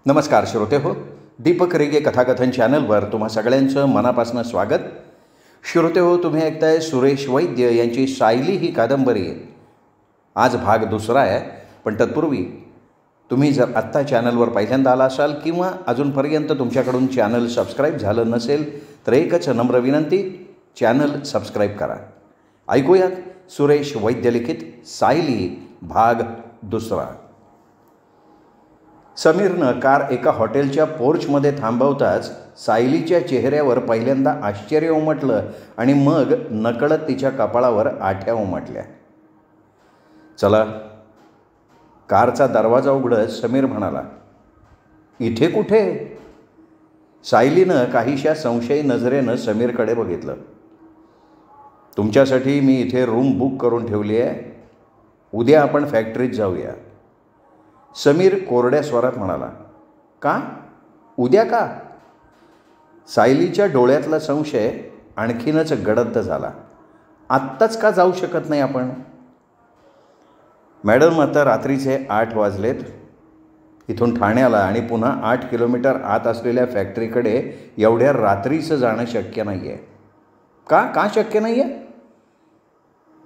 नमस्कार श्रोते हो, दीपक रेगे कथाकथन चॅनलवर तुम्हा सगळ्यांचं मनापासून स्वागत. श्रोते हो, तुम्ही ऐकताय सुरेश वैद्य यांची सायली ही कादंबरी. आज भाग दुसरा आहे. पण तत्पूर्वी तुम्ही जर आत्ता चॅनलवर पहिल्यांदा आला असाल किंवा अजूनपर्यंत तुमच्याकडून चॅनल सबस्क्राईब झालं नसेल तर एकच नम्र विनंती, चॅनल सबस्क्राईब करा. ऐकूयात सुरेश वैद्य लिखित सायली भाग दुसरा. समीरनं कार एका हॉटेलच्या पोर्चमध्ये थांबवताच सायलीच्या चेहऱ्यावर पहिल्यांदा आश्चर्य उमटलं आणि मग नकळत तिच्या कपाळावर आठ्या उमटल्या. चला. कारचा दरवाजा उघडत समीर म्हणाला, इथे कुठे? सायलीनं काहीशा संशयी नजरेनं समीरकडे बघितलं. तुमच्यासाठी मी इथे रूम बुक करून ठेवली आहे. उद्या आपण फॅक्टरीत जाऊया. समीर कोरड्या स्वरात म्हणाला. का? उद्या का? सायलीच्या डोळ्यातला संशय आणखीनच गडद झाला. आत्ताच का जाऊ शकत नाही आपण? मॅडम, आता रात्रीचे 8 वाजलेत. इथून ठाण्याला आणि पुन्हा 8 किलोमीटर आत असलेल्या फॅक्टरीकडे एवढ्या रात्रीचं जाणं शक्य नाही आहे. का शक्य नाही आहे?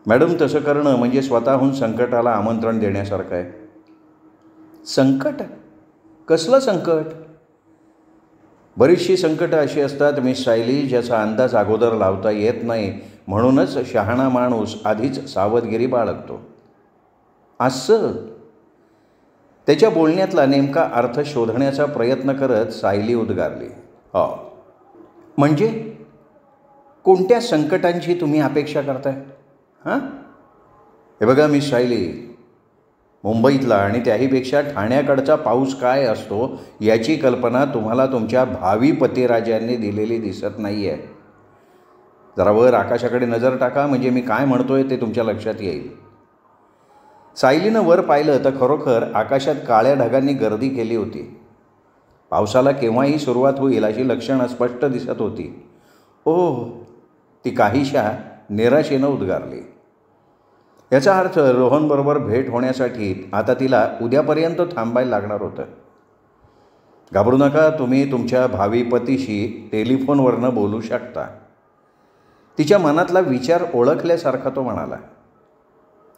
मॅडम, तसं करणं म्हणजे स्वतःहून संकटाला आमंत्रण देण्यासारखं आहे. संकट? कसलं संकट? बरीचशी संकटं अशी असतात मिस सायली, ज्याचा अंदाज अगोदर लावता येत नाही. म्हणूनच शहाणा माणूस आधीच सावधगिरी बाळगतो. असं? त्याच्या बोलण्यातला नेमका अर्थ शोधण्याचा प्रयत्न करत सायली उद्गारली. हो. म्हणजे कोणत्या संकटांची तुम्ही अपेक्षा करताय? हां, हे बघा मिस सायली, मुंबईतला आणि त्याहीपेक्षा ठाण्याकडचा पाऊस काय असतो याची कल्पना तुम्हाला तुमच्या भावी पतिराजांनी दिलेली दिसत नाही आहे. जरा वर आकाशाकडे नजर टाका, म्हणजे मी काय म्हणतोय ते तुमच्या लक्षात येईल. सायलीनं वर पाहिलं तर खरोखर आकाशात काळ्या ढगांनी गर्दी केली होती. पावसाला केव्हाही सुरुवात होईल अशी लक्षणं स्पष्ट दिसत होती. ओह, ती काहीशा निराशेनं उद्गारली. याचा अर्थ रोहनबरोबर भेट होण्यासाठी आता तिला उद्यापर्यंत थांबायला लागणार होतं. घाबरू नका, तुम्ही तुमच्या भावी पतीशी टेलिफोनवरनं बोलू शकता. तिच्या मनातला विचार ओळखल्यासारखा तो म्हणाला.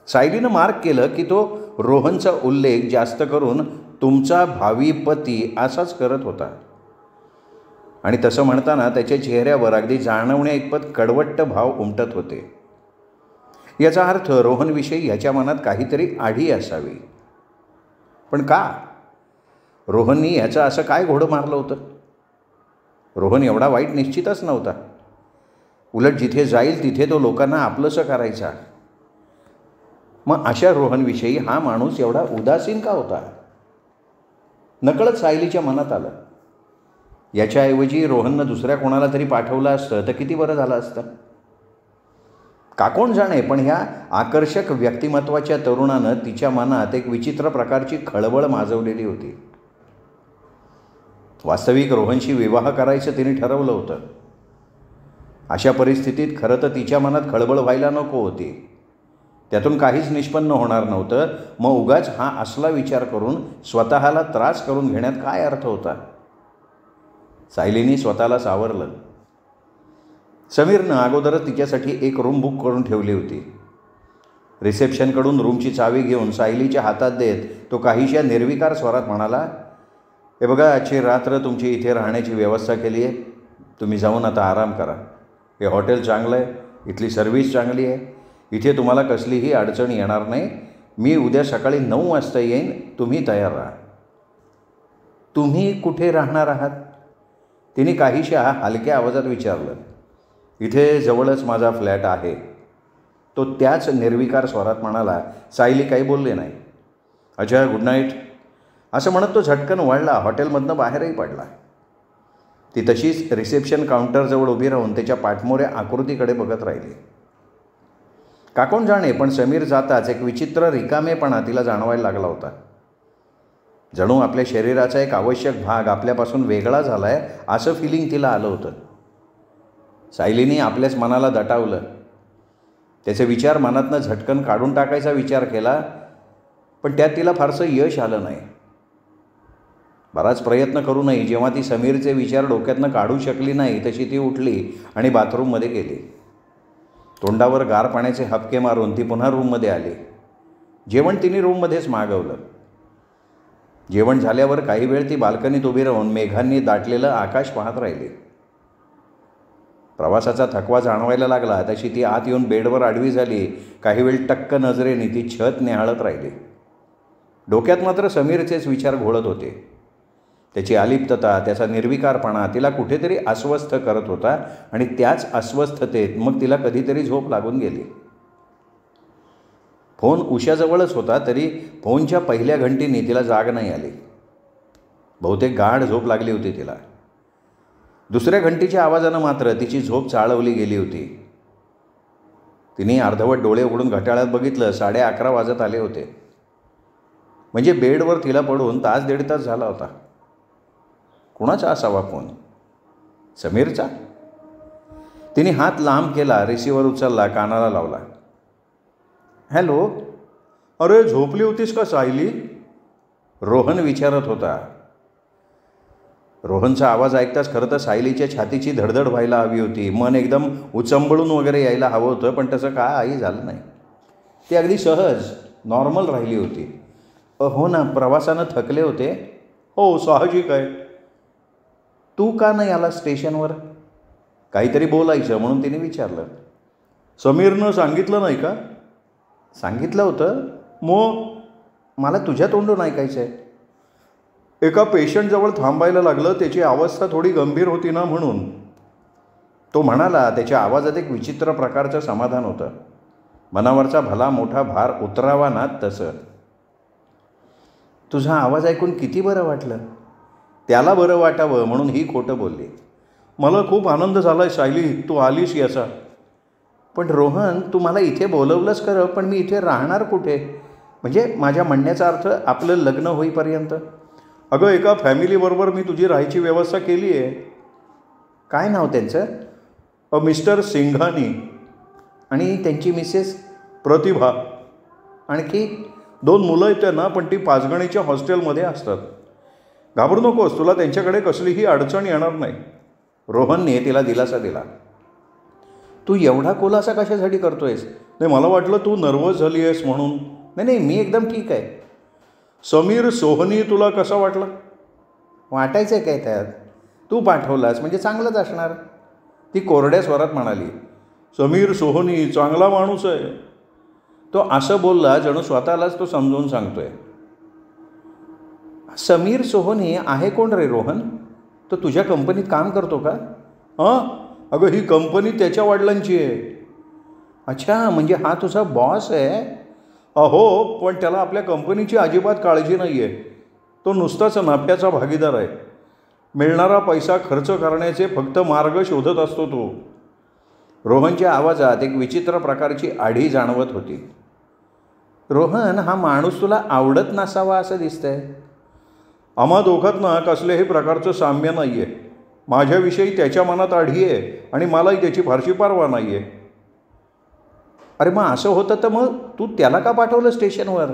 सायलीनं मार्क केलं की तो रोहनचा उल्लेख जास्त करून तुमचा भावी पती असाच करत होता. आणि तसं म्हणताना त्याच्या चेहऱ्यावर अगदी जाणवण्या इतपत कडवट्ट भाव उमटत होते. याचा अर्थ रोहनविषयी ह्याच्या मनात काहीतरी आढी असावी. पण का? रोहननी ह्याचं असं काय घोडं मारलं होतं? रोहन एवढा वाईट निश्चितच नव्हता. उलट जिथे जाईल तिथे तो लोकांना आपलंसं करायचा. मग अशा रोहनविषयी हा माणूस एवढा उदासीन का होता? नकळत सायलीच्या मनात आलं, याच्याऐवजी रोहननं दुसऱ्या कोणाला तरी पाठवलं असतं तर किती बरं झालं असतं. का कोण जाणे, पण ह्या आकर्षक व्यक्तिमत्वाच्या तरुणानं तिच्या मनात एक विचित्र प्रकारची खळबळ माजवलेली होती. वास्तविक रोहनशी विवाह करायचं तिने ठरवलं होतं. अशा परिस्थितीत खरं तर तिच्या मनात खळबळ व्हायला नको होती. त्यातून काहीच निष्पन्न होणार नव्हतं. मग उगाच हा असला विचार करून स्वतःला त्रास करून घेण्यात काय अर्थ होता? सायलीनी स्वतःला सावरलं. समीरनं अगोदरच तिच्यासाठी एक रूम बुक करून ठेवली होती. रिसेप्शनकडून रूमची चावी घेऊन सायलीच्या हातात देत तो काहीशा निर्विकार स्वरात म्हणाला, हे बघा, आजची रात्र तुमची इथे राहण्याची व्यवस्था केली आहे. तुम्ही जाऊन आता आराम करा. हे हॉटेल चांगलं आहे, इथली सर्व्हिस चांगली आहे, इथे तुम्हाला कसलीही अडचण येणार नाही. मी उद्या सकाळी 9 वाजता येईन, तुम्ही तयार राहा. तुम्ही कुठे राहणार आहात? तिने काहीशा हलक्या आवाजात विचारलं. इथे जवळच माझा फ्लॅट आहे, तो त्याच निर्विकार स्वरात म्हणाला. सायली काही बोलले नाही. अच्छा, गुड नाईट, असं म्हणत तो झटकन वळला. हॉटेलमधनं बाहेरही पडला. ती तशीच रिसेप्शन काउंटरजवळ उभी राहून त्याच्या पाठमोऱ्या आकृतीकडे बघत राहिली. का कोण जाणे, पण समीर जाताच एक विचित्र रिकामेपणा तिला जाणवायला लागला होता. जणू आपल्या शरीराचा एक आवश्यक भाग आपल्यापासून वेगळा झाला आहे असं फिलिंग तिला आलं होतं. सायलीने आपल्याच मनाला दटावलं. त्याचे विचार मनातनं झटकन काढून टाकायचा विचार केला, पण त्यात तिला फारसं यश आलं नाही. बराच प्रयत्न करूनही जेव्हा ती समीरचे विचार डोक्यातनं काढू शकली नाही तशी ती उठली आणि बाथरूममध्ये गेली. तोंडावर गार पाण्याचे हबके मारून ती पुन्हा रूममध्ये आली. जेवण तिने रूममध्येच मागवलं. जेवण झाल्यावर काही वेळ ती बाल्कनीत उभी राहून मेघांनी दाटलेलं आकाश पाहत राहिली. प्रवासाचा थकवा जाणवायला लागला तशी ती आत येऊन बेडवर आडवी झाली. काही वेळ टक्क नजरेने ती छत निहाळत राहिली. डोक्यात मात्र समीरचेच विचार घोळत होते. त्याची अलिप्तता, त्याचा निर्विकारपणा तिला कुठेतरी अस्वस्थ करत होता आणि त्याच अस्वस्थतेत मग तिला कधीतरी झोप लागून गेली. फोन उशाजवळच होता तरी फोनच्या पहिल्या घंटीने तिला जाग नाही आली. बहुतेक गाढ झोप लागली होती तिला. दुसऱ्या घंटीच्या आवाजानं मात्र तिची झोप चाळवली गेली होती. तिने अर्धवट डोळे उघडून घड्याळात बघितलं. 11:30 वाजत आले होते. म्हणजे बेडवर तिला पडून तास दीड तास झाला होता. कुणाचा असावा फोन? समीरचा? तिने हात लांब केला, रिसिव्हर उचलला, कानाला लावला. हॅलो. अरे झोपली होतीस का सायली? रोहन विचारत होता. रोहनचा आवाज ऐकताच खरं तर सायलीच्या छातीची धडधड व्हायला हवी होती. मन एकदम उचंबळून वगैरे यायला हवं होतं, पण तसं काही झालं नाही. ती अगदी सहज नॉर्मल राहिली होती. हो ना, प्रवासानं थकले होते. हो, साहजिक आहे. तू का नाही आला स्टेशनवर? काहीतरी बोलायचं म्हणून तिने विचारलं. समीरनं सांगितलं नाही का? सांगितलं होतं. मला तुझ्या तोंडून ऐकायचं आहे. एका पेशंटजवळ थांबायला लागलं. त्याची अवस्था थोडी गंभीर होती ना म्हणून. तो म्हणाला. त्याच्या आवाजात एक विचित्र प्रकारचं समाधान होतं. मनावरचा भला मोठा भार उतरावा ना तसं. तुझा आवाज ऐकून किती बरं वाटलं. त्याला बरं वाटावं म्हणून ही खोटं बोलली. मला खूप आनंद झाला आहे सायली, तू आलीस याचा. पण रोहन, तू मला इथे बोलवलंच खरं, पण मी इथे राहणार कुठे? म्हणजे माझ्या म्हणण्याचा अर्थ आपलं लग्न होईपर्यंत. अगं, एका फॅमिलीबरोबर मी तुझी राहायची व्यवस्था केली आहे. काय नाव त्यांचं? मिस्टर सिंघानी आणि त्यांची मिसेस प्रतिभा. आणखी 2 मुलं आहेत त्यांना, पण ती पाचगणीच्या हॉस्टेलमध्ये असतात. घाबरू नकोस, तुला त्यांच्याकडे कसलीही अडचण येणार नाही. रोहनने तिला दिलासा दिला. तू एवढा खुलासा कशासाठी करतोयस? नाही, मला वाटलं तू नर्वस झाली आहेस म्हणून. नाही, मी एकदम ठीक आहे. समीर सोहनी तुला कसा वाटला? वाटायचं आहे काय त्यात? तू पाठवलास म्हणजे चांगलंच असणार. ती कोरड्या स्वरात म्हणाली. समीर सोहनी चांगला माणूस आहे. तो असं बोलला जणू स्वतःलाच तो समजून सांगतोय. समीर सोहनी आहे कोण रे रोहन? तो तुझ्या कंपनीत काम करतो का? हां, अगं ही कंपनी त्याच्या वडिलांची आहे. अच्छा, म्हणजे हा तुझा बॉस आहे? हो, पण त्याला आपल्या कंपनीची अजिबात काळजी नाही आहे. तो नुसताच नफ्याचा भागीदार आहे. मिळणारा पैसा खर्च करण्याचे फक्त मार्ग शोधत असतो तो. रोहनच्या आवाजात एक विचित्र प्रकारची आढी जाणवत होती. रोहन, हा माणूस तुला आवडत नसावा असं दिसतंय. आम्हा दोघांना कसल्याही प्रकारचं साम्य नाही आहे. माझ्याविषयी त्याच्या मनात आढी आहे आणि मलाही त्याची फारशी पर्वा नाही आहे. अरे मग असं होतं तर मग तू त्याला का पाठवलं स्टेशनवर?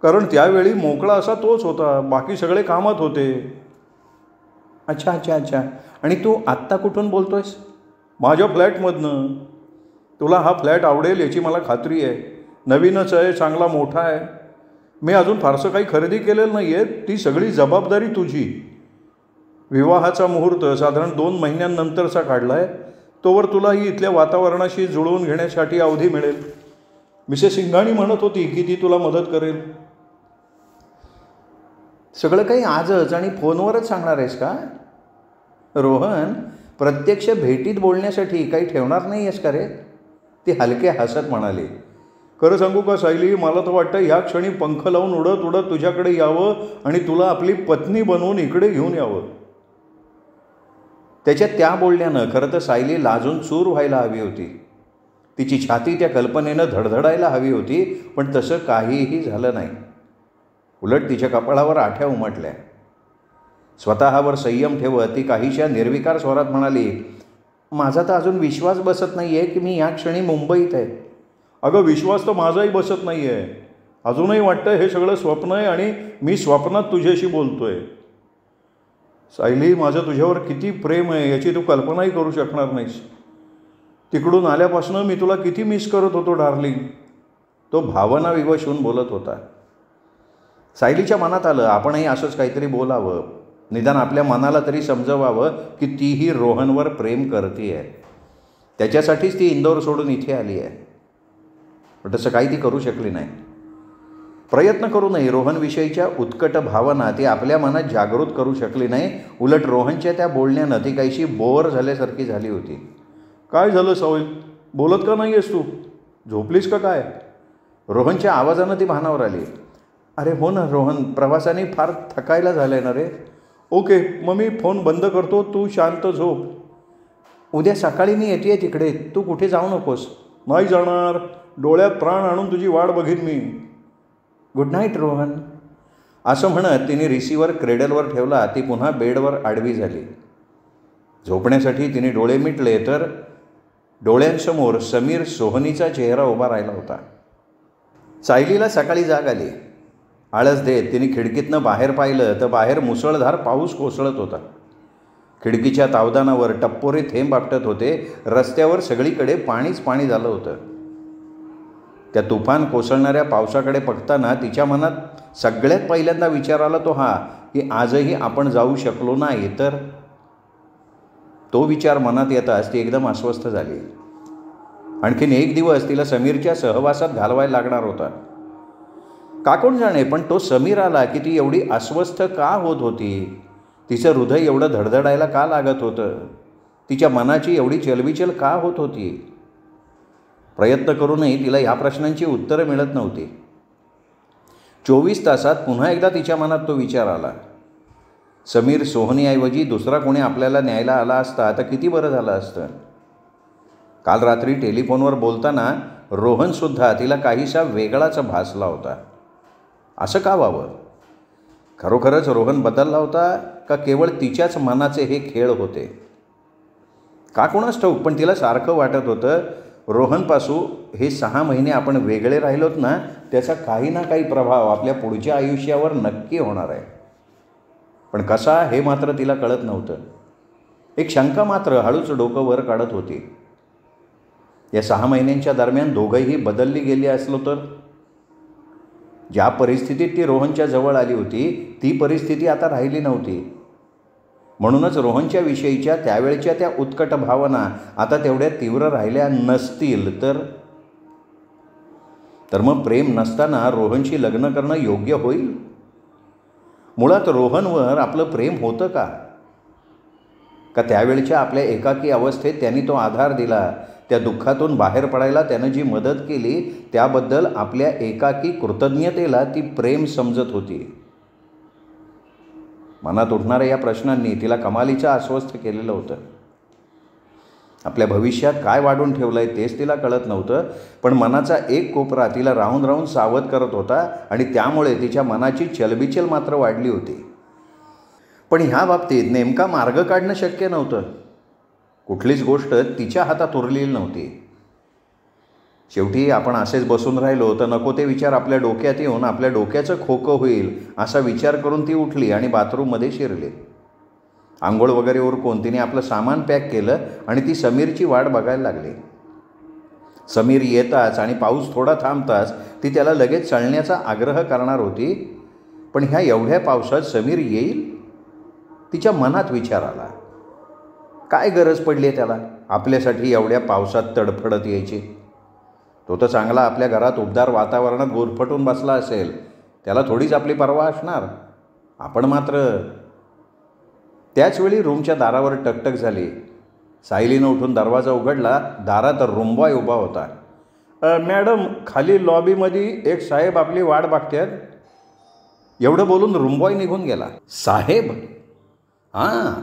कारण त्यावेळी मोकळा असा तोच होता, बाकी सगळे कामात होते. अच्छा अच्छा अच्छा. आणि तू आत्ता कुठून बोलतोयस? माझ्या फ्लॅटमधनं. तुला हा फ्लॅट आवडेल याची मला खात्री आहे. नवीनच आहे, चांगला मोठा आहे. मी अजून फारसं काही खरेदी केलेलं नाही आहे. ती सगळी जबाबदारी तुझी. विवाहाचा मुहूर्त साधारण 2 महिन्यांनंतरचा काढला आहे. तोवर तुलाही इथल्या वातावरणाशी जुळवून घेण्यासाठी अवधी मिळेल. मिसेस सिंघाणी म्हणत होती की ती तुला मदत करेल. सगळं काही आजच आणि फोनवरच सांगणार आहेस का? रोहन, प्रत्यक्ष भेटीत बोलण्यासाठी काही ठेवणार नाही आहेस का रे? ती हलके हसत म्हणाली. खरं सांगू का सायली, मला तर वाटतं ह्या क्षणी पंख लावून उडत उडत तुझ्याकडे यावं आणि तुला आपली पत्नी बनवून इकडे घेऊन यावं. त्याच्या त्या बोलण्यानं खरं तर सायली लाजून चूर व्हायला हवी होती. तिची छाती त्या कल्पनेनं धडधडायला हवी होती, पण तसं काहीही झालं नाही. उलट तिच्या कपाळावर आठ्या उमटल्या. स्वतःवर संयम ठेवत ती काहीशा निर्विकार स्वरात म्हणाली. माझा तर अजून विश्वास बसत नाही आहे की मी या क्षणी मुंबईत आहे. अगं, विश्वास तर माझाही बसत नाही आहे. अजूनही वाटतं हे सगळं स्वप्न आहे आणि मी स्वप्नात तुझ्याशी बोलतोय. सायली, माझं तुझ्यावर किती प्रेम आहे याची तू कल्पनाही करू शकणार नाहीस. तिकडून आल्यापासून मी तुला किती मिस करत होतो डार्लिंग. तो भावना विवश होऊन बोलत होता. सायलीच्या मनात आलं आपणही असंच काहीतरी बोलावं, निदान आपल्या मनाला तरी समजवावं की तीही रोहनवर प्रेम करते आहे. त्याच्यासाठीच ती इंदोर सोडून इथे आली आहे. पण तसं काही ती करू शकली नाही. प्रयत्न करूनही रोहनविषयीच्या उत्कट भावना ती आपल्या मनात जागृत करू शकली नाही. उलट रोहनच्या त्या बोलण्यानं ती काहीशी बोर झाल्यासारखी झाली होती. काय झालं सावली, बोलत का नाही आहेस तू? झोपलीस का काय? रोहनच्या आवाजानं ती भानावर आली. अरे हो ना रोहन, प्रवासाने फार थकायला झालं आहे ना रे. ओके, मग मी फोन बंद करतो, तू शांत झोप. उद्या सकाळी मी येते तिकडे, तू कुठे जाऊ नकोस. नाही जाणार, डोळ्यात प्राण आणून तुझी वाट बघीन मी. Good night Rohan. असं म्हणत तिने रिसिव्हर क्रेडलवर ठेवला. ती पुन्हा बेडवर आडवी झाली. झोपण्यासाठी तिने डोळे मिटले तर डोळ्यांसमोर समीर सोहनीचा चेहरा उभा राहिला होता. सायलीला सकाळी जाग आली. आळस देत तिने खिडकीतनं बाहेर पाहिलं तर बाहेर मुसळधार पाऊस कोसळत होता. खिडकीच्या तावदानावर टप्पोरे थेंब आपटत होते. रस्त्यावर सगळीकडे पाणीच पाणी झालं होतं. त्या तुफान कोसळणाऱ्या पावसाकडे बघताना तिच्या मनात सगळ्यात पहिल्यांदा विचार आला तो हा की आजही आपण जाऊ शकलो नाही तर. तो विचार मनात येताच ती एकदम अस्वस्थ झाली. आणखीन एक दिवस तिला समीरच्या सहवासात घालवायला लागणार होता. का कोण जाणे, पण तो समीर आला की ती एवढी अस्वस्थ का होत होती? तिचं हृदय एवढं धडधडायला का लागत होतं? तिच्या मनाची एवढी चलबिचल का होत होती? प्रयत्न करूनही तिला ह्या प्रश्नांची उत्तरं मिळत नव्हती. 24 तासात पुन्हा एकदा तिच्या मनात तो विचार आला. समीर सोहनीऐवजी दुसरा कोणी आपल्याला न्यायला आला असता तर किती बरं झालं असतं. काल रात्री टेलिफोनवर बोलताना रोहनसुद्धा तिला काहीसा वेगळाच भासला होता. असं का व्हावं? खरोखरच रोहन बदलला होता का केवळ तिच्याच मनाचे हे खेळ होते? का कोणास ठाऊक, पण तिला सारखं वाटत होतं रोहनपासून हे 6 महिने आपण वेगळे राहिलोत ना, त्याचा काही ना काही प्रभाव आपल्या पुढच्या आयुष्यावर नक्की होणार आहे. पण कसा हे मात्र तिला कळत नव्हतं. एक शंका मात्र हळूच डोकं वर काढत होती. या 6 महिन्यांच्या दरम्यान दोघंही बदलली गेली असलो तर? ज्या परिस्थितीत ती रोहनच्या जवळ आली होती ती परिस्थिती आता राहिली नव्हती. म्हणूनच रोहनच्या विषयीच्या त्यावेळच्या त्या उत्कट भावना आता तेवढ्या तीव्र राहिल्या नसतील तर मग प्रेम नसताना रोहनशी लग्न करणं योग्य होईल? मुळात रोहनवर आपलं प्रेम होतं का? त्यावेळच्या आपल्या एकाकी अवस्थेत त्यांनी तो आधार दिला, त्या दुःखातून बाहेर पडायला त्यानं जी मदत केली त्याबद्दल आपल्या एकाकी कृतज्ञतेला ती प्रेम समजत होती. मनात उठणाऱ्या या प्रश्नांनी तिला कमालीचं अस्वस्थ केलेलं होतं. आपल्या भविष्यात काय वाढून ठेवलं आहे तेच तिला कळत नव्हतं. पण मनाचा एक कोपरा तिला राहून राहून सावध करत होता आणि त्यामुळे तिच्या मनाची चलबिचल मात्र वाढली होती. पण ह्या बाबतीत नेमका मार्ग काढणं शक्य नव्हतं. कुठलीच गोष्ट तिच्या हातात उरलेली नव्हती. शेवटी आपण असेच बसून राहिलो तर नको ते विचार आपल्या डोक्यात येऊन आपल्या डोक्याचं खोकं होईल असा विचार करून ती उठली आणि बाथरूममध्ये शिरली. आंघोळ वगैरे उरकून तिने आपलं सामान पॅक केलं आणि ती समीरची वाट बघायला लागली. समीर येताच आणि पाऊस थोडा थांबताच ती त्याला लगेच चलण्याचा आग्रह करणार होती. पण ह्या एवढ्या पावसात समीर येईल? तिच्या मनात विचार आला. काय गरज पडली आहे त्याला आपल्यासाठी एवढ्या पावसात तडफडत यायची? तो तर चांगला आपल्या घरात उबदार वातावरणात गुरफटून बसला असेल, त्याला थोडीच आपली पर्वा असणार. आपण मात्र. त्याचवेळी रूमच्या दारावर टकटक झाली. सायलीनं उठून दरवाजा उघडला. दारात रुंबॉय उभा होता. मॅडम, खाली लॉबीमध्ये एक साहेब आपली वाट बघतात. एवढं बोलून रुंबॉय निघून गेला. साहेब? हां,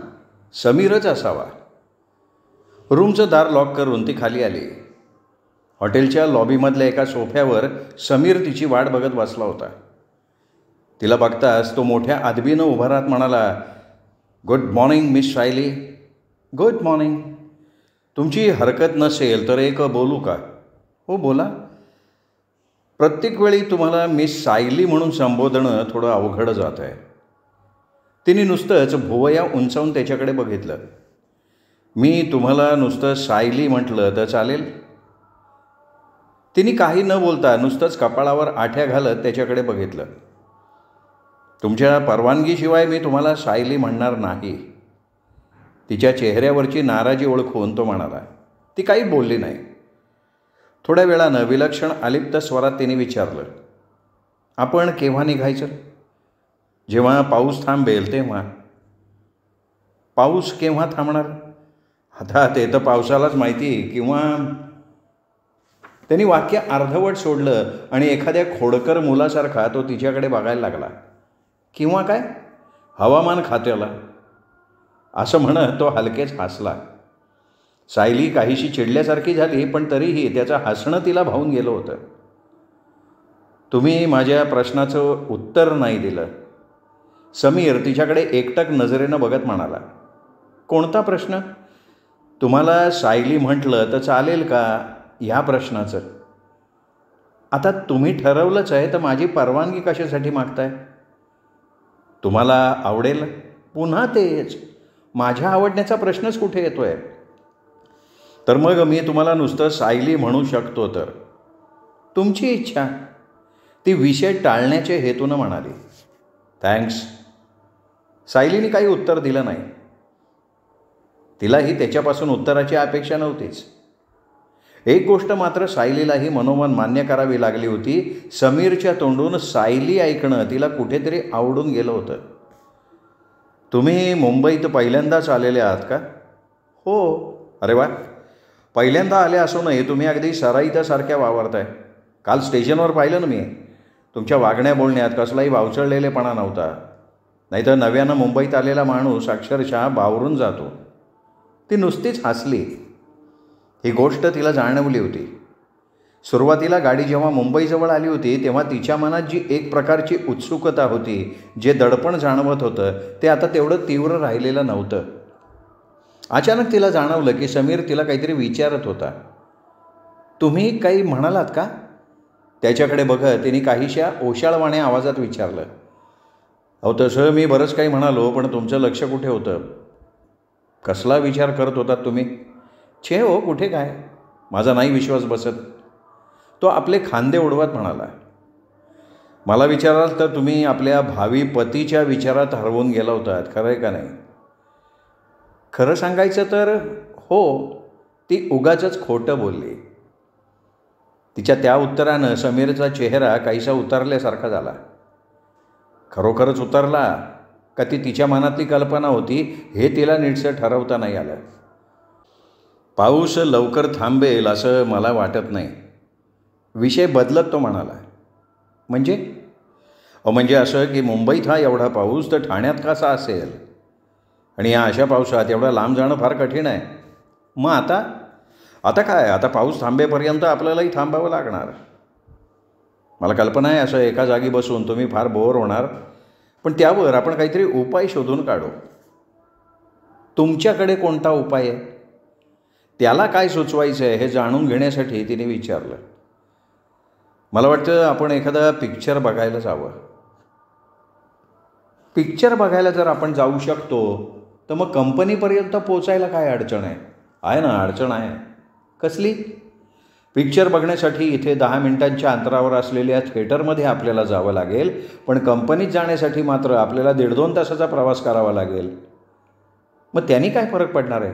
समीरच असावा. रूमचं दार लॉक करून ती खाली आली. हॉटेलच्या लॉबीमधल्या एका सोफ्यावर समीर तिची वाट बघत बसला होता. तिला बघताच तो मोठ्या अदबीनं उभा राहत म्हणाला, good morning miss Sayali. Good morning. तुमची हरकत नसेल तर एक बोलू का? हो बोला. प्रत्येक वेळी तुम्हाला मिस सायली म्हणून संबोधणं थोडं अवघड जात आहे. तिने नुसतंच भुवया उंचावून त्याच्याकडे बघितलं. मी तुम्हाला नुसतं सायली म्हटलं तर चालेल? तिने काही न बोलता नुसतंच कपाळावर आठ्या घालत त्याच्याकडे बघितलं. तुमच्या परवानगीशिवाय मी तुम्हाला सायली म्हणणार नाही. तिच्या चेहऱ्यावरची नाराजी ओळखून तो म्हणाला. ती काही बोलली नाही. थोड्या वेळानं विलक्षण अलिप्त स्वरात तिने विचारलं, आपण केव्हा निघायचं? जेव्हा पाऊस थांबेल तेव्हा. पाऊस केव्हा थांबणार? आता ते तर पावसालाच माहिती. किंवा त्यांनी वाक्य अर्धवट सोडलं आणि एखाद्या खोडकर मुलासारखा तो तिच्याकडे बघायला लागला. किंवा काय? हवामान खात्याला, असं म्हणत तो हलकेच हसला. सायली काहीशी चिडल्यासारखी झाली, पण तरीही त्याचं हसणं तिला भावून गेलं होतं. तुम्ही माझ्या प्रश्नाचं उत्तर नाही दिलं. समीर तिच्याकडे एकटक नजरेनं बघत म्हणाला. कोणता प्रश्न? तुम्हाला सायली म्हटलं तर चालेल का ह्या प्रश्नाचं. आता तुम्ही ठरवलंच आहे तर माझी परवानगी कशासाठी मागताय? तुम्हाला आवडेल? पुन्हा तेच, माझ्या आवडण्याचा प्रश्नच कुठे येतो आहे? तर मग मी तुम्हाला नुसतं सायली म्हणू शकतो तर. तुमची इच्छा. ती विषय टाळण्याच्या हेतूनं म्हणाली. थँक्स. सायलीने काही उत्तर दिलं नाही. तिलाही त्याच्यापासून उत्तराची अपेक्षा नव्हतीच. एक गोष्ट मात्र सायलीलाही मनोमन मान्य करावी लागली होती. समीरच्या तोंडून सायली ऐकणं तिला कुठेतरी आवडून गेलं होतं. तुम्ही मुंबईत पहिल्यांदाच आलेले आहात का? हो. अरे वा. पहिल्यांदा आले असू नये तुम्ही अगदी सराईतासारख्या वावरताय. काल स्टेशनवर पाहिलं ना मी. तुमच्या वागण्या बोलण्यात कसलाही वावचळलेलेपणा नव्हता. नाहीतर नव्यानं मुंबईत आलेला माणूस अक्षरशः बावरून जातो. ती नुसतीच हसली. ही गोष्ट तिला जाणवली होती. सुरुवातीला गाडी जेव्हा मुंबईजवळ आली होती तेव्हा तिच्या मनात जी एक प्रकारची उत्सुकता होती, जे दडपण जाणवत होतं, ते आता तेवढं तीव्र राहिलेलं नव्हतं. अचानक तिला जाणवलं की समीर तिला काहीतरी विचारत होता. तुम्ही काही म्हणालात का? त्याच्याकडे बघत तिने काहीशा ओशाळवाण्या आवाजात विचारलं. अहो तसं मी बरंच काही म्हणालो, पण तुमचं लक्ष कुठे होतं? कसला विचार करत होतात तुम्ही? छे हो, कुठे काय. माझा नाही विश्वास बसत. तो आपले खांदे उडवत म्हणाला. मला विचाराल तर तुम्ही आपल्या भावी पतीच्या विचारात हरवून गेला होतात, खरं आहे का नाही? खरं सांगायचं तर हो. ती उगाचच खोटं बोलली. तिच्या त्या उत्तरानं समीरचा चेहरा काहीसा उतरल्यासारखा झाला. खरोखरच उतरला का ती तिच्या मनातली कल्पना होती हे तिला नीटसं ठरवता नाही आलं. पाऊस लवकर थांबेल असं मला वाटत नाही. विषय बदलत तो म्हणाला. म्हणजे? म्हणजे असं की मुंबईत हा एवढा पाऊस तर ठाण्यात कसा असेल? आणि या अशा पावसात एवढं लांब जाणं फार कठीण आहे. मग आता काय? आता पाऊस थांबेपर्यंत आपल्यालाही थांबावं लागणार. मला कल्पना आहे असं एका जागी बसून तुम्ही फार बोर होणार, पण त्यावर आपण काहीतरी उपाय शोधून काढू. तुमच्याकडे कोणता उपाय आहे? त्याला काय सुचवायचं आहे हे जाणून घेण्यासाठी तिने विचारलं. मला वाटतं आपण एखादा पिक्चर बघायला जावं. पिक्चर बघायला जर आपण जाऊ शकतो तर मग कंपनीपर्यंत पोचायला काय अडचण आहे? आहे ना, अडचण आहे. कसली? पिक्चर बघण्यासाठी इथे 10 मिनिटांच्या अंतरावर असलेल्या थिएटरमध्ये आपल्याला जावं लागेल, पण कंपनीत जाण्यासाठी मात्र आपल्याला 1.5-2 तासाचा प्रवास करावा लागेल. मग त्यांनी काय फरक पडणार आहे?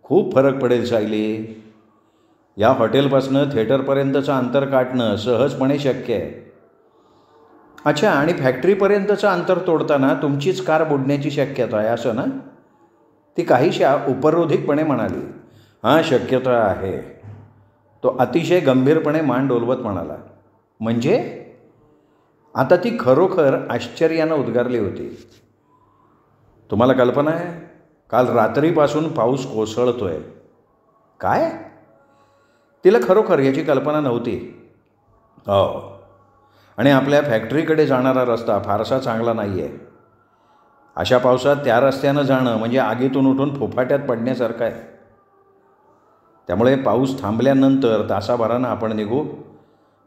खूप फरक पडेल सायली. या हॉटेलपासनं थिएटरपर्यंतचं अंतर काढणं सहजपणे शक्य आहे. अच्छा, आणि फॅक्टरीपर्यंतचं अंतर तोडताना तुमचीच कार बुडण्याची शक्यता आहे असं ना? ती काहीशा उपरोधिकपणे म्हणाली. हां, शक्यता आहे. तो अतिशय गंभीरपणे मान डोलवत म्हणाला. म्हणजे? आता ती खरोखर आश्चर्यानं उद्गारली होती. तुम्हाला कल्पना आहे? काल रात्रीपासून पाऊस कोसळतोय. काय? तिला खरोखर याची कल्पना नव्हती. हो, आणि आपल्या फॅक्टरीकडे जाणारा रस्ता फारसा चांगला नाही आहे. अशा पावसात त्या रस्त्यानं जाणं म्हणजे आगीतून उठून फुफाट्यात पडण्यासारखं आहे. त्यामुळे पाऊस थांबल्यानंतर तासाभरानं आपण निघू.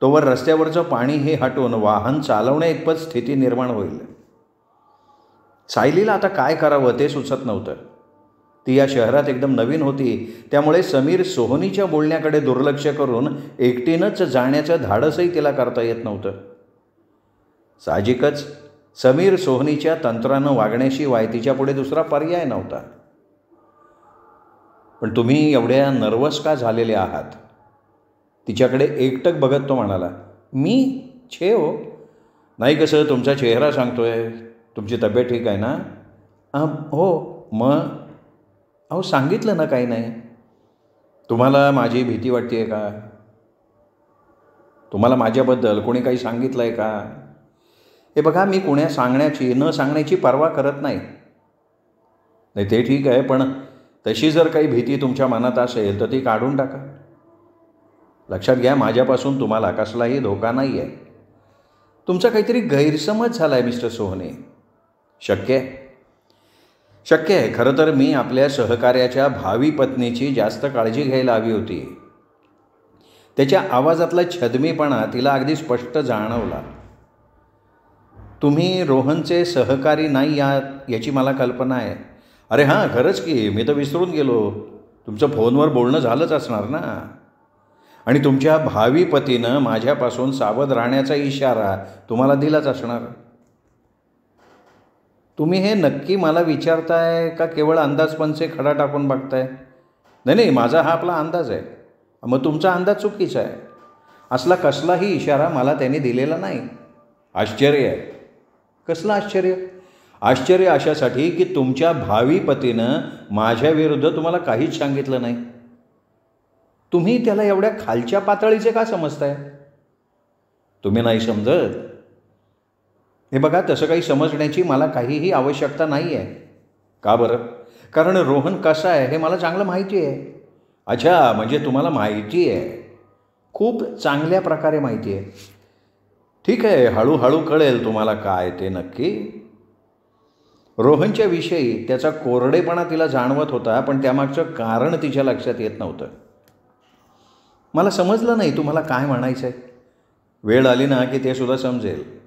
तोवर रस्त्यावरचं पाणी हे हटून वाहन चालवण्याइतपत स्थिती निर्माण होईल. सायलीला आता काय करावं ते सुचत नव्हतं. ती या शहरात एकदम नवीन होती, त्यामुळे समीर सोहनीच्या बोलण्याकडे दुर्लक्ष करून एकटीनंच जाण्याचं धाडसही तिला करता येत नव्हतं. साहजिकच समीर सोहनीच्या तंत्रानं वागण्याशिवाय तिच्यापुढे दुसरा पर्याय नव्हता. पण तुम्ही एवढ्या नर्वस का झालेले आहात? तिच्याकडे एकटक बघत तो म्हणाला. मी छे हो. नाही कसं, तुमचा चेहरा सांगतोय. तुमची तब्येत ठीक आहे ना? हो. मग अहो सांगितलं ना काही नाही. तुम्हाला माझी भीती वाटते आहे का? तुम्हाला माझ्याबद्दल कोणी काही सांगितलं आहे का? हे बघा, मी कोण्या सांगण्याची न सांगण्याची पर्वा करत नाही. नाही ते ठीक आहे, पण तशी जर काही भीती तुमच्या मनात असेल तर ती काढून टाका. लक्षात घ्या, माझ्यापासून तुम्हाला कसलाही धोका नाही आहे. तुमचा काहीतरी गैरसमज झाला आहे मिस्टर सोहने. शक्य आहे. खरं तर मी आपल्या सहकार्याच्या भावी पत्नीची जास्त काळजी घ्यायला हवी होती. त्याच्या आवाजातला छदमीपणा तिला अगदी स्पष्ट जाणवला. तुम्ही रोहनचे सहकारी नाही आहात याची मला कल्पना आहे. अरे हां, खरंच की, मी तर विसरून गेलो. तुमचं फोनवर बोलणं झालंच असणार ना. आणि तुमच्या भावी पतीनं माझ्यापासून सावध राहण्याचा इशारा तुम्हाला दिलाच असणार. तुम्ही हे नक्की मला विचारताय का केवळ अंदाजपंचे खडा टाकून बघताय? नाही, माझा हा आपला अंदाज आहे. मग तुमचा अंदाज चुकीचा आहे. असला कसलाही इशारा मला त्यांनी दिलेला नाही. आश्चर्य आहे. कसलं आश्चर्य? आश्चर्य अशासाठी की तुमच्या भावी पतीनं माझ्याविरुद्ध तुम्हाला काहीच सांगितलं नाही. तुम्ही त्याला एवढ्या खालच्या पातळीचे का समजताय? तुम्ही नाही समजत. हे बघा, तसं काही समजण्याची मला काहीही आवश्यकता नाही आहे. का बरं? कारण रोहन कसा आहे हे मला चांगलं माहिती आहे. अच्छा, म्हणजे तुम्हाला माहिती आहे. खूप चांगल्या प्रकारे माहिती आहे. ठीक आहे, हळूहळू कळेल तुम्हाला काय ते नक्की. रोहनच्या विषयी त्याचा कोरडेपणा तिला जाणवत होता, पण त्यामागचं कारण तिच्या लक्षात येत नव्हतं. मला समजलं नाही तुम्हाला काय म्हणायचं आहे. वेळ आली ना की ते सुद्धा समजेल.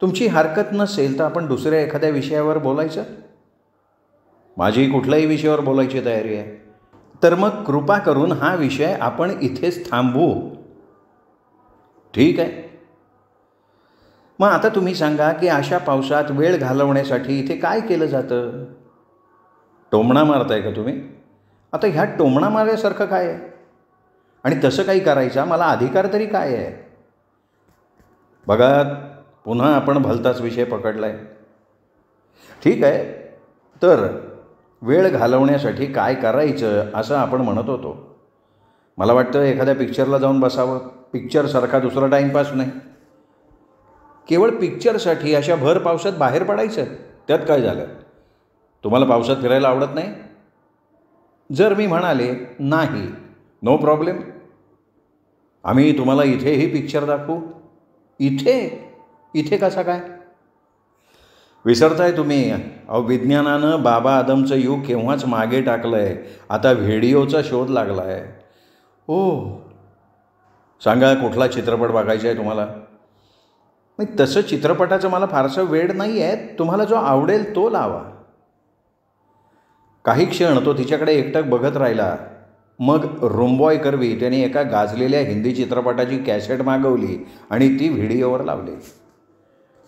तुमची हरकत नसेल तर आपण दुसऱ्या एखाद्या विषयावर बोलायचं? माझी कुठल्याही विषयावर बोलायची तयारी आहे. तर मग कृपा करून हा विषय आपण इथेच थांबवू. ठीक आहे. मग आता तुम्ही सांगा की अशा पावसात वेळ घालवण्यासाठी इथे काय केलं जातं? टोमणा मारताय का तुम्ही? आता ह्या टोमणा मारल्यासारखं काय आहे? आणि तसं काही करायचा मला अधिकार तरी काय आहे? बघा, पुन्हा आपण भलताच विषय पकडला आहे. ठीक आहे, तर वेळ घालवण्यासाठी काय करायचं असं आपण म्हणत होतो. मला वाटतं एखाद्या पिक्चरला जाऊन बसावं. पिक्चरसारखा दुसरा टाईमपास नाही. केवळ पिक्चरसाठी अशा भर पावसात बाहेर पडायचं, त्यात काय झालं? तुम्हाला पावसात फिरायला आवडत नाही? जर मी म्हणाले नाही, नो प्रॉब्लेम, आम्ही तुम्हाला इथेही पिक्चर दाखवू. इथे कसा काय? विसरताय तुम्ही. अहो, विज्ञानानं बाबा आदमचं युग केव्हाच मागे टाकलं आहे. आता व्हिडिओचा शोध लागला आहे. हो, सांगा कुठला चित्रपट बघायचा आहे तुम्हाला? नाही, तसं चित्रपटाचं मला फारसं वेळ नाही आहे. तुम्हाला जो आवडेल तो लावा. काही क्षण तो तिच्याकडे एकटक बघत राहिला. मग रूमबॉय करवी त्याने एका गाजलेल्या हिंदी चित्रपटाची कॅसेट मागवली आणि ती व्हिडिओवर लावली.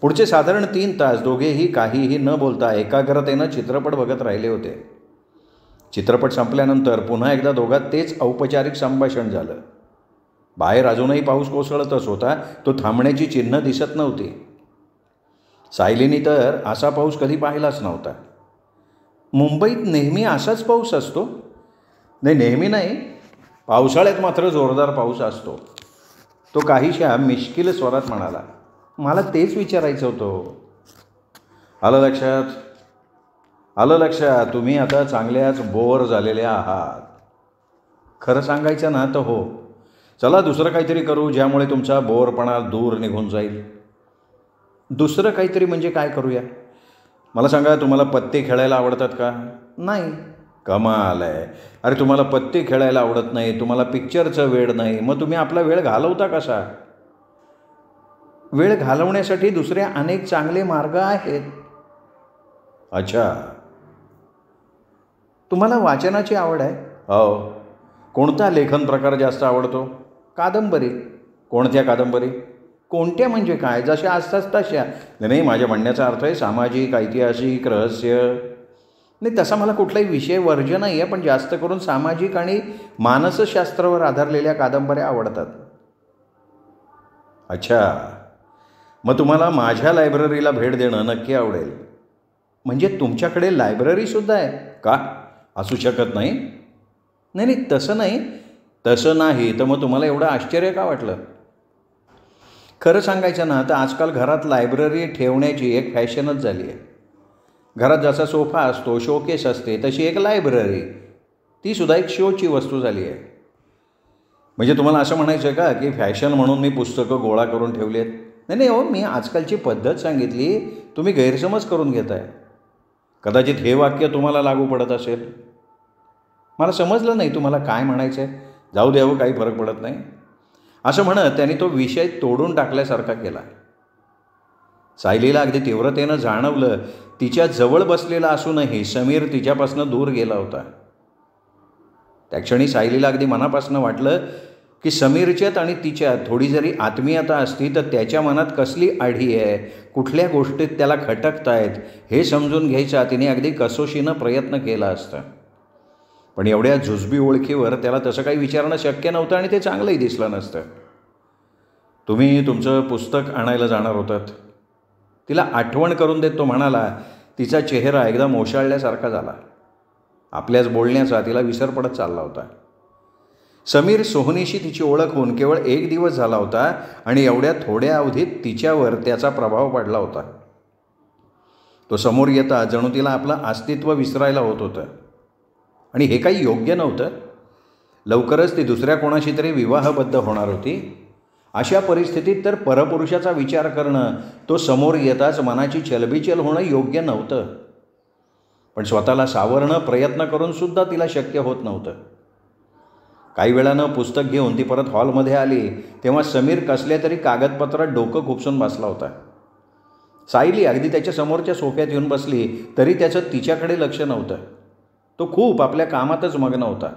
पुढचे साधारण 3 तास दोघेही काहीही न बोलता एकाग्रतेनं चित्रपट बघत राहिले होते. चित्रपट संपल्यानंतर पुन्हा एकदा दोघात तेच औपचारिक संभाषण झालं. बाहेर अजूनही पाऊस कोसळतच होता. तो थांबण्याची चिन्ह दिसत नव्हती. सायलीनी तर असा पाऊस कधी पाहिलाच नव्हता. मुंबईत नेहमी असाच पाऊस असतो? नाही, नेहमी नाही. पावसाळ्यात मात्र जोरदार पाऊस असतो. तो काहीशा मिश्किल स्वरात म्हणाला. मला तेच विचारायचं होतं. आलं लक्षात. तुम्ही आता चांगल्याच बोर झालेले आहात. खरं सांगायचं ना तर हो. चला दुसरं काहीतरी करू ज्यामुळे तुमचा बोरपणा दूर निघून जाईल. दुसरं काहीतरी म्हणजे काय करूया? मला सांगा, तुम्हाला पत्ते खेळायला आवडतात का? नाही. कमाल आहे. अरे तुम्हाला पत्ते खेळायला आवडत नाही, तुम्हाला पिक्चरचं वेळ नाही, मग तुम्ही आपला वेळ घालवता कसा? वेळ घालवण्यासाठी दुसरे अनेक चांगले मार्ग आहेत. अच्छा. तुम्हाला वाचनाची आवड आहे? हो. कोणता लेखन प्रकार जास्त आवडतो? कादंबरी. कोणत्या कादंबरी? कोणत्या म्हणजे काय? जशा असतात तशा. नाही, माझ्या म्हणण्याचा अर्थ आहे सामाजिक, ऐतिहासिक, रहस्य. नाही, तसा मला कुठलाही विषय वर्ज नाही आहे, पण जास्त करून सामाजिक आणि मानसशास्त्रावर आधारलेल्या कादंबऱ्या आवडतात. अच्छा. मग तुम्हाला माझ्या लायब्ररीला भेट देणं नक्की आवडेल. म्हणजे तुमच्याकडे लायब्ररीसुद्धा आहे? का? असू शकत नाही. नाही नाही, तसं नाही. तसं नाही तर मग तुम्हाला एवढं आश्चर्य का वाटलं? खरं सांगायचं ना तर आजकाल घरात लायब्ररी ठेवण्याची एक फॅशनच झाली आहे. घरात जसा सोफा असतो, शोकेस असते, तशी एक लायब्ररी, तीसुद्धा एक शोची वस्तू झाली आहे. म्हणजे तुम्हाला असं म्हणायचं का की फॅशन म्हणून मी पुस्तकं गोळा करून ठेवली आहेत? नाही नाही हो, मी आजकालची पद्धत सांगितली, तुम्ही गैरसमज करून घेताय. कदाचित हे वाक्य तुम्हाला लागू पडत असेल. मला समजलं नाही तुम्हाला काय म्हणायचं आहे. जाऊ द्यावं, काही फरक पडत नाही. असं म्हणत त्यांनी तो विषय तोडून टाकल्यासारखा केला. सायलीला अगदी तीव्रतेनं जाणवलं तिच्या जवळ बसलेला असूनही समीर तिच्यापासून दूर गेला होता. त्या क्षणी सायलीला अगदी मनापासून वाटलं की समीरच्यात आणि तिच्यात थोडी जरी आत्मीयता असती तर त्याच्या मनात कसली आढी आहे, कुठल्या गोष्टीत त्याला खटकतायत हे समजून घ्यायचा तिने अगदी कसोशीनं प्रयत्न केला असता. पण एवढ्या जुजबी ओळखीवर त्याला तसं काही विचारणं शक्य नव्हतं आणि ते चांगलंही दिसलं नसतं. तुम्ही तुमचं पुस्तक आणायला जाणार होतात. तिला आठवण करून देत तो म्हणाला. तिचा चेहरा एकदम ओशाळल्यासारखा झाला. आपल्याच बोलण्याचा तिला विसर पडत चालला होता. समीर सोहनीशी तिची ओळख होऊन केवळ 1 दिवस झाला होता आणि एवढ्या थोड्या अवधीत तिच्यावर त्याचा प्रभाव पडला होता. तो समोर येता जणू तिला आपलं अस्तित्व विसरायला होत होतं आणि हे काही योग्य नव्हतं. लवकरच ती दुसऱ्या कोणाशी तरी विवाहबद्ध होणार होती. अशा परिस्थितीत तर परपुरुषाचा विचार करणं, तो समोर येताच मनाची चलबिचल होणं योग्य नव्हतं. पण स्वतःला सावरणं प्रयत्न करूनसुद्धा तिला शक्य होत नव्हतं. काही वेळानं पुस्तक घेऊन ती परत हॉलमध्ये आली तेव्हा समीर कसल्या तरी कागदपत्रात डोकं खुपसून बसला होता. सायली अगदी त्याच्या समोरच्या सोफ्यात येऊन बसली तरी त्याचं तिच्याकडे लक्ष नव्हतं. तो खूप आपल्या कामातच मग्न होता.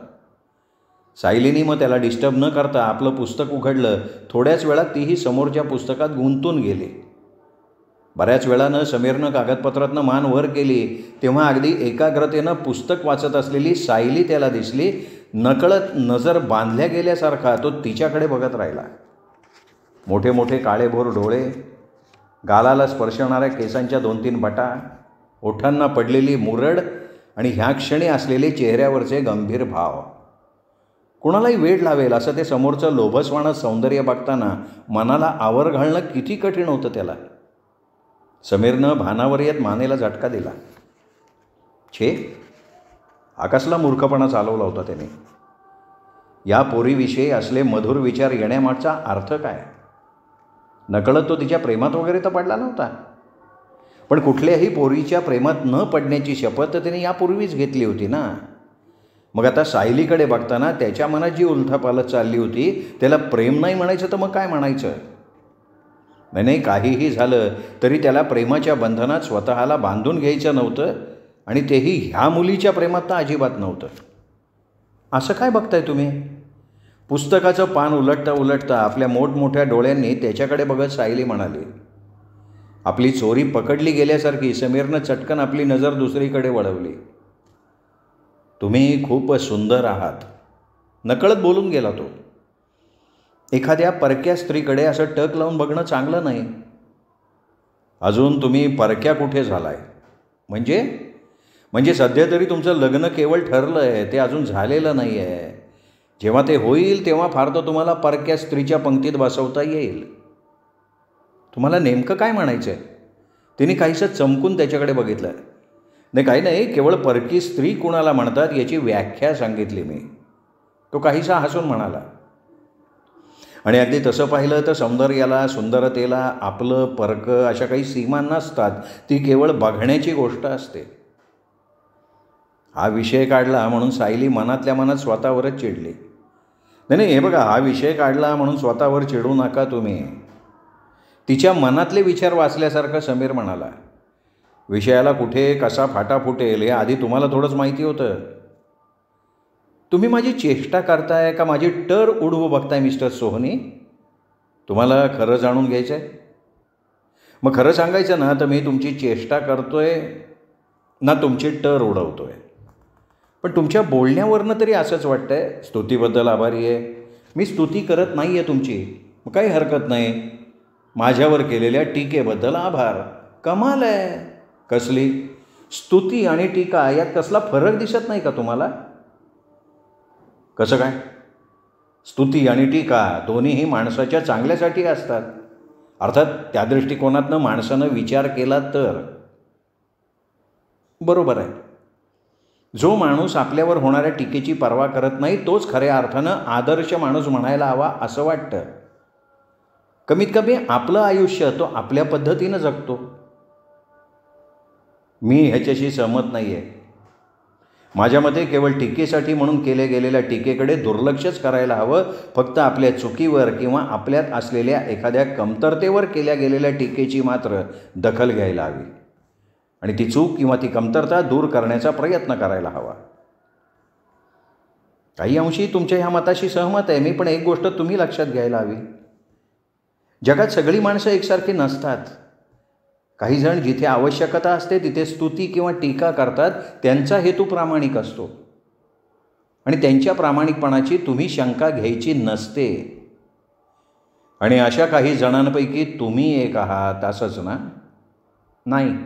सायलीनी मग त्याला डिस्टर्ब न करता आपलं पुस्तक उघडलं. थोड्याच वेळात तीही समोरच्या पुस्तकात गुंतून गेली. बऱ्याच वेळानं समीरनं कागदपत्रातनं मान वर केली तेव्हा अगदी एकाग्रतेनं पुस्तक वाचत असलेली सायली त्याला दिसली. नकळत नजर बांधल्या गेल्यासारखा तो तिच्याकडे बघत राहिला. मोठे मोठे काळेभोर डोळे, गालाला स्पर्शणाऱ्या केसांच्या 2-3 बटा, ओठांना पडलेली मुरड आणि ह्या क्षणी असलेले चेहऱ्यावरचे गंभीर भाव. कुणालाही वेड लावेल असं ते समोरचं लोभसवाणं सौंदर्य बघताना मनाला आवर घालणं किती कठीण होतं त्याला. समीरनं भानावर येत मानेला झटका दिला. छे, हा कसला मूर्खपणा चालवला होता त्याने. या पोरीविषयी असले मधुर विचार येण्यामागचा अर्थ काय? नकळत तो तिच्या प्रेमात वगैरे तर पडला नव्हता, पण कुठल्याही पोरीच्या प्रेमात न पडण्याची शपथ तर त्याने यापूर्वीच घेतली होती ना. मग आता सायलीकडे बघताना त्याच्या मनात जी उलथापालथ चालली होती त्याला प्रेम नाही म्हणायचं तर मग काय म्हणायचं? नाही, काहीही झालं तरी त्याला प्रेमाच्या बंधनात स्वतःला बांधून घ्यायचं नव्हतं आणि तेही ह्या मुलीच्या प्रेमात तर अजिबात नव्हतं. असं काय बघताय तुम्ही? पुस्तकाचं पान उलटता उलटता आपल्या मोठमोठ्या डोळ्यांनी त्याच्याकडे बघत सायली म्हणाली. आपली चोरी पकडली गेल्यासारखी समीरनं चटकन आपली नजर दुसरीकडे वळवली. तुम्ही खूप सुंदर आहात, नकळत बोलून गेला तो. एखाद्या परक्या स्त्रीकडे असं टक लावून बघणं चांगलं नाही. अजून तुम्ही परक्या कुठे झालाय? म्हणजे सध्या तरी तुमचं लग्न केवळ ठरलं आहे, ते अजून झालेलं नाही आहे. जेव्हा ते होईल तेव्हा फार तर तुम्हाला परक्या स्त्रीच्या पंक्तीत बसवता येईल. तुम्हाला नेमकं काय म्हणायचं आहे? तिने काहीसं चमकून त्याच्याकडे बघितलं. नाही, काही नाही, केवळ परकी स्त्री कुणाला म्हणतात याची व्याख्या सांगितली मी. तो काहीसा हसून म्हणाला. आणि अगदी तसं पाहिलं तर सौंदर्याला, सुंदरतेला आपलं परकं अशा काही सीमा नसतात. ती केवळ बघण्याची गोष्ट असते. हा विषय काढला म्हणून सायली मनातल्या मनात स्वतःवरच चिडली. नाही, हे बघा, हा विषय काढला म्हणून स्वतःवर चिडू नका तुम्ही. तिच्या मनातले विचार वाचल्यासारखं समीर म्हणाला. विषयाला कुठे कसा फाटा फुटेल हे आधी तुम्हाला थोडंच माहिती होतं. तुम्ही माझी चेष्टा करताय का माझी टर उडवू बघताय मिस्टर सोहनी? तुम्हाला खरं जाणून घ्यायचं आहे? मग खरं सांगायचं ना तर मी तुमची चेष्टा करतोय ना तुमची टर उडवतोय. पण तुमच्या बोलण्यावरनं तरी असंच वाटतंय. स्तुतीबद्दल आभारी आहे. मी स्तुती करत नाही आहे तुमची, मग काही हरकत नाही. माझ्यावर केलेल्या टीकेबद्दल आभार. कमाल आहे. कसली स्तुती आणि टीका, यात कसला फरक दिसत नाही का तुम्हाला? कसं काय? स्तुती आणि टीका दोन्हीही माणसाच्या चांगल्यासाठी असतात. अर्थात त्या दृष्टिकोनातनं माणसानं विचार केला तर. बरोबर आहे. जो माणूस आपल्यावर होणाऱ्या टीकेची पर्वा करत नाही तोच खऱ्या अर्थानं आदर्श माणूस म्हणायला हवा असं वाटतं. कमीत कमी आपलं आयुष्य तो आपल्या पद्धतीनं जगतो. मी ह्याच्याशी सहमत नाही आहे. माझ्या मते केवळ टीकेसाठी म्हणून केल्या गेलेल्या टीकेकडे दुर्लक्षच करायला हवं. फक्त आपल्या चुकीवर किंवा आपल्यात असलेल्या एखाद्या कमतरतेवर केल्या गेलेल्या टीकेची मात्र दखल घ्यायला हवी आणि ती चूक किंवा ती कमतरता दूर करण्याचा प्रयत्न करायला हवा. काही अंशी तुमच्या ह्या मताशी सहमत आहे मी, पण एक गोष्ट तुम्ही लक्षात घ्यायला हवी. जगात सगळी माणसं एकसारखी नसतात. काही जण जिथे आवश्यकता असते तिथे स्तुती किंवा टीका करतात. त्यांचा हेतू प्रामाणिक असतो आणि त्यांच्या प्रामाणिकपणाची तुम्ही शंका घ्यायची नसते. आणि अशा काही जणांपैकी तुम्ही एक आहात, असंच ना? नाही,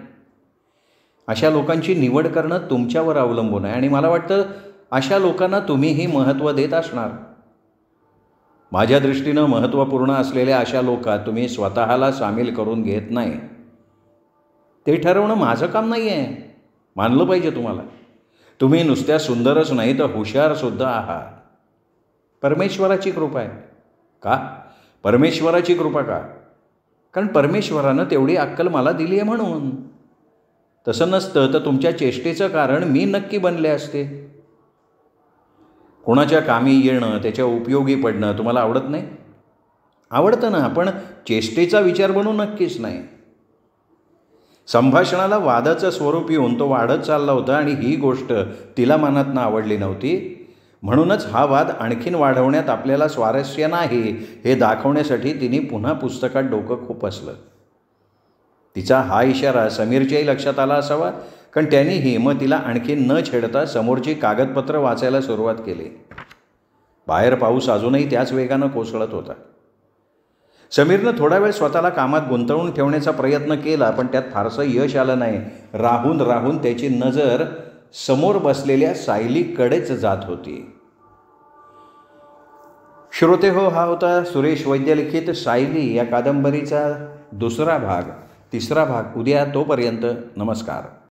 अशा लोकांची निवड करणं तुमच्यावर अवलंबून आहे आणि मला वाटतं अशा लोकांना तुम्हीही महत्त्व देत असणार. माझ्या दृष्टीनं महत्त्वपूर्ण असलेल्या अशा लोकात तुम्ही स्वतःला सामील करून घेत नाही. ते ठरवणं माझं काम नाही आहे. मानलं पाहिजे तुम्हाला. तुम्ही नुसत्या सुंदरच नाही तर हुशारसुद्धा आहात. परमेश्वराची कृपा आहे. का? परमेश्वराची कृपा का? कारण परमेश्वरानं तेवढी अक्कल मला दिली आहे म्हणून. तसं नसतं तर तुमच्या चेष्टेचं कारण मी नक्की बनले असते. कोणाच्या कामी येणं, त्याच्या उपयोगी पडणं तुम्हाला आवडत नाही? आवडतं ना, पण चेष्टेचा विचार बनू नक्कीच नाही. संभाषणाला वादाचं स्वरूप येऊन तो वाढत चालला होता आणि ही गोष्ट तिला मनातनं आवडली नव्हती. म्हणूनच हा वाद आणखीन वाढवण्यात आपल्याला स्वारस्य नाही हे दाखवण्यासाठी तिने पुन्हा पुस्तकात डोकं खुपसलं. तिचा हा इशारा समीरच्याही लक्षात आला असावा, कारण त्यांनीही मग तिला आणखी न छेडता समोरची कागदपत्र वाचायला सुरुवात केली. बाहेर पाऊस अजूनही त्याच वेगानं कोसळत होता. समीरनं थोडा वेळ स्वतःला कामात गुंतवून ठेवण्याचा प्रयत्न केला, पण त्यात फारसं यश आलं नाही. राहून राहून त्याची नजर समोर बसलेल्या सायलीकडेच जात होती. श्रोते हो, हा होता सुरेश वैद्य लिखित सायली या कादंबरीचा दुसरा भाग. तिसरा भाग उद्या. तोपर्यंत नमस्कार.